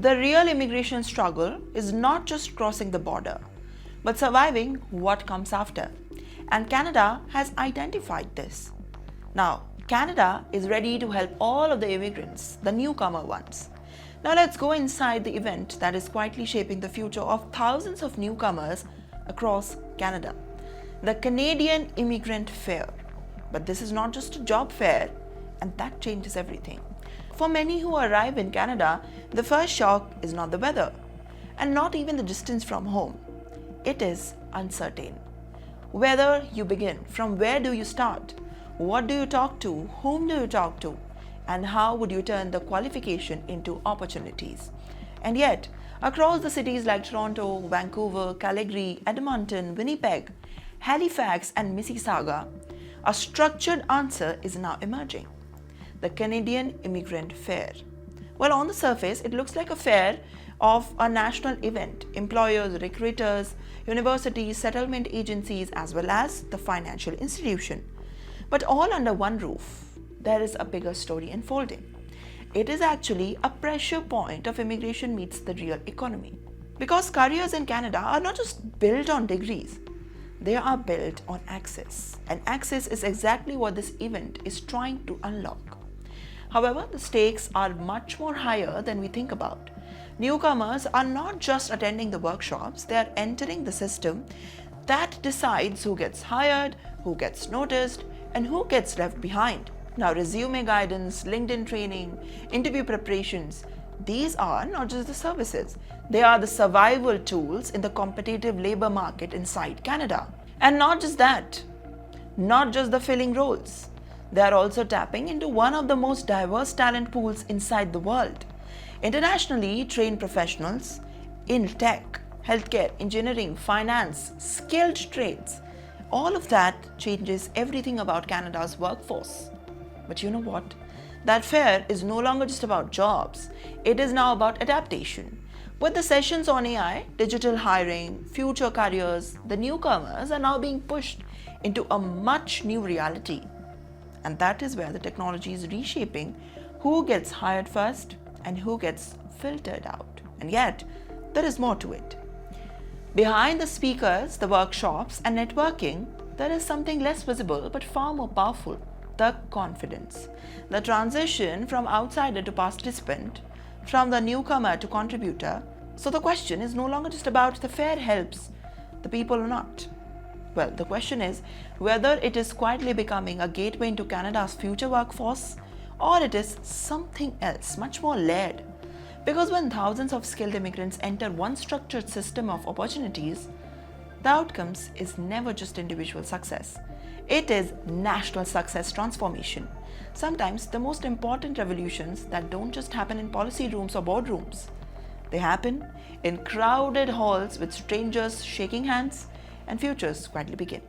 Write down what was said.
The real immigration struggle is not just crossing the border, but surviving what comes after. And Canada has identified this. Now, Canada is ready to help all of the immigrants, the newcomer ones. Now let's go inside the event that is quietly shaping the future of thousands of newcomers across Canada. The Canadian Immigrant Fair. But this is not just a job fair, and that changes everything. For many who arrive in Canada, the first shock is not the weather, and not even the distance from home. It is uncertain. Whether you begin, from where do you start? What do you talk to? Whom do you talk to? And how would you turn the qualification into opportunities? And yet, across the cities like Toronto, Vancouver, Calgary, Edmonton, Winnipeg, Halifax, and Mississauga, a structured answer is now emerging. The Canadian Immigrant Fair. Well, on the surface, it looks like a fair of a national event. Employers, recruiters, universities, settlement agencies, as well as the financial institution. But all under one roof, there is a bigger story unfolding. It is actually a pressure point of immigration meets the real economy. Because careers in Canada are not just built on degrees, they are built on access. And access is exactly what this event is trying to unlock. However, the stakes are much more higher than we think about. Newcomers are not just attending the workshops, they are entering the system that decides who gets hired, who gets noticed, and who gets left behind. Now, resume guidance, LinkedIn training, interview preparations, these are not just the services, they are the survival tools in the competitive labor market inside Canada. And not just that, not just the filling roles. They are also tapping into one of the most diverse talent pools inside the world. Internationally trained professionals in tech, healthcare, engineering, finance, skilled trades. All of that changes everything about Canada's workforce. But you know what? That fair is no longer just about jobs. It is now about adaptation. With the sessions on AI, digital hiring, future careers, the newcomers are now being pushed into a much new reality. And that is where the technology is reshaping who gets hired first and who gets filtered out. And yet, there is more to it. Behind the speakers, the workshops, and networking, there is something less visible but far more powerful: the confidence. The transition from outsider to participant, from the newcomer to contributor. So the question is no longer just about the fair helps the people or not. Well, the question is whether it is quietly becoming a gateway into Canada's future workforce, or it is something else, much more layered. Because when thousands of skilled immigrants enter one structured system of opportunities, the outcomes is never just individual success. It is national success transformation. Sometimes the most important revolutions that don't just happen in policy rooms or boardrooms. They happen in crowded halls with strangers shaking hands, and futures quietly begin.